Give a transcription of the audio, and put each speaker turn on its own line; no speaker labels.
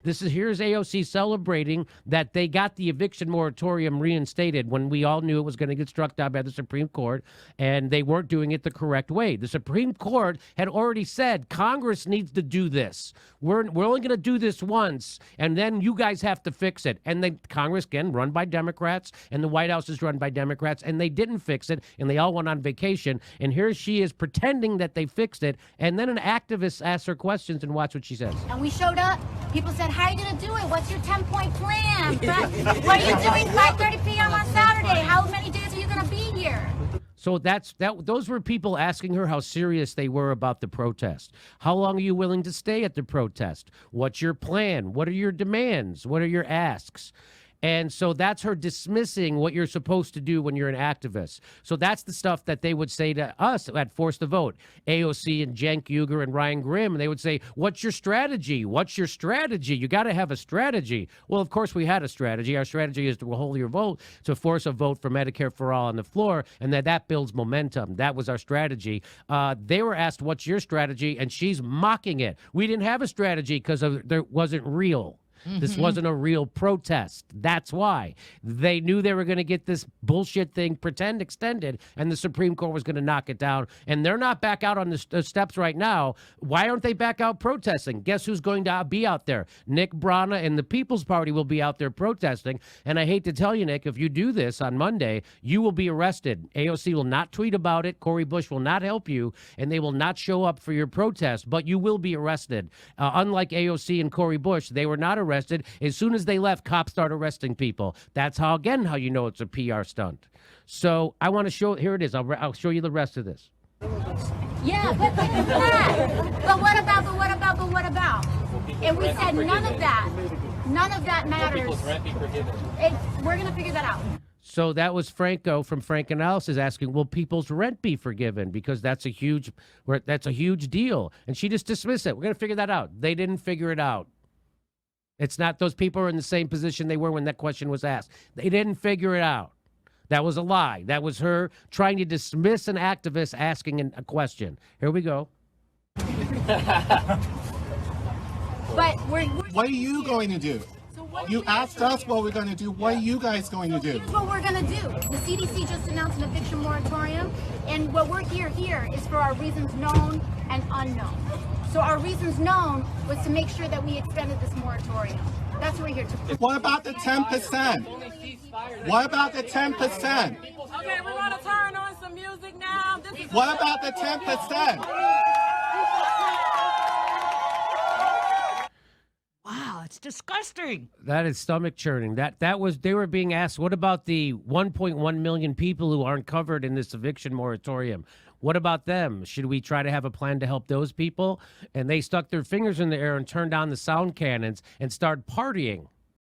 Here's AOC celebrating that they got the eviction moratorium reinstated when we all knew it was going to get struck down by the Supreme Court, and they weren't doing it the correct way. The Supreme Court had already said Congress needs to do this. We're only going to do this once, and then you guys have to fix it. And then Congress, again, run by Democrats, and the White House is run by Democrats, and they didn't fix it, and they all went on vacation. And here she is pretending that they fixed it, and then an activist asks her questions, and watch what she says.
And we showed up. People said, how are you going to do it? What's your 10-point plan? What are you doing 5:30 p.m. on Saturday? How many days are you going to be here?
So those were people asking her how serious they were about the protest. How long are you willing to stay at the protest? What's your plan? What are your demands? What are your asks? And so that's her dismissing what you're supposed to do when you're an activist. So that's the stuff that they would say to us at Force the Vote. AOC and Cenk Uygur and Ryan Grimm, they would say, what's your strategy? What's your strategy? You got to have a strategy. Well, of course, we had a strategy. Our strategy is to hold your vote, to force a vote for Medicare for All on the floor, and that builds momentum. That was our strategy. They were asked, what's your strategy? And she's mocking it. We didn't have a strategy because it wasn't real. This wasn't a real protest. That's why. They knew they were going to get this bullshit thing pretend extended, and the Supreme Court was going to knock it down. And they're not back out on the steps right now. Why aren't they back out protesting? Guess who's going to be out there? Nick Brana and the People's Party will be out there protesting. And I hate to tell you, Nick, if you do this on Monday, you will be arrested. AOC will not tweet about it. Cori Bush will not help you, and they will not show up for your protest, but you will be arrested. Unlike AOC and Cori Bush, they were not arrested. As soon as they left, cops start arresting people. That's how you know it's a PR stunt. So I want to show, here it is. I'll show you the rest of this.
Yeah, but look at that. But what about? And we said none of that matters. We're going to figure that out.
So that was Franco from Frank Analysis asking, will people's rent be forgiven? Because that's a huge deal. And she just dismissed it. We're going to figure that out. They didn't figure it out. It's not, those people are in the same position they were when that question was asked. They didn't figure it out. That was a lie. That was her trying to dismiss an activist asking a question. Here we go.
But
what are you going to do? You asked us what we're going to do. What are you guys going to do?
Here's what we're going to do. The CDC just announced an eviction moratorium, and what we're here is for our reasons known and unknown. So our reasons known was to make sure that we extended this moratorium. That's what we're here to do.
What about the 10%? What about the 10%?
Okay, we're going to turn on some music now.
What about the 10%?
Wow, it's disgusting.
That is stomach churning. They were being asked, what about the 1.1 million people who aren't covered in this eviction moratorium? What about them? Should we try to have a plan to help those people? And they stuck their fingers in the air and turned on the sound cannons and started partying.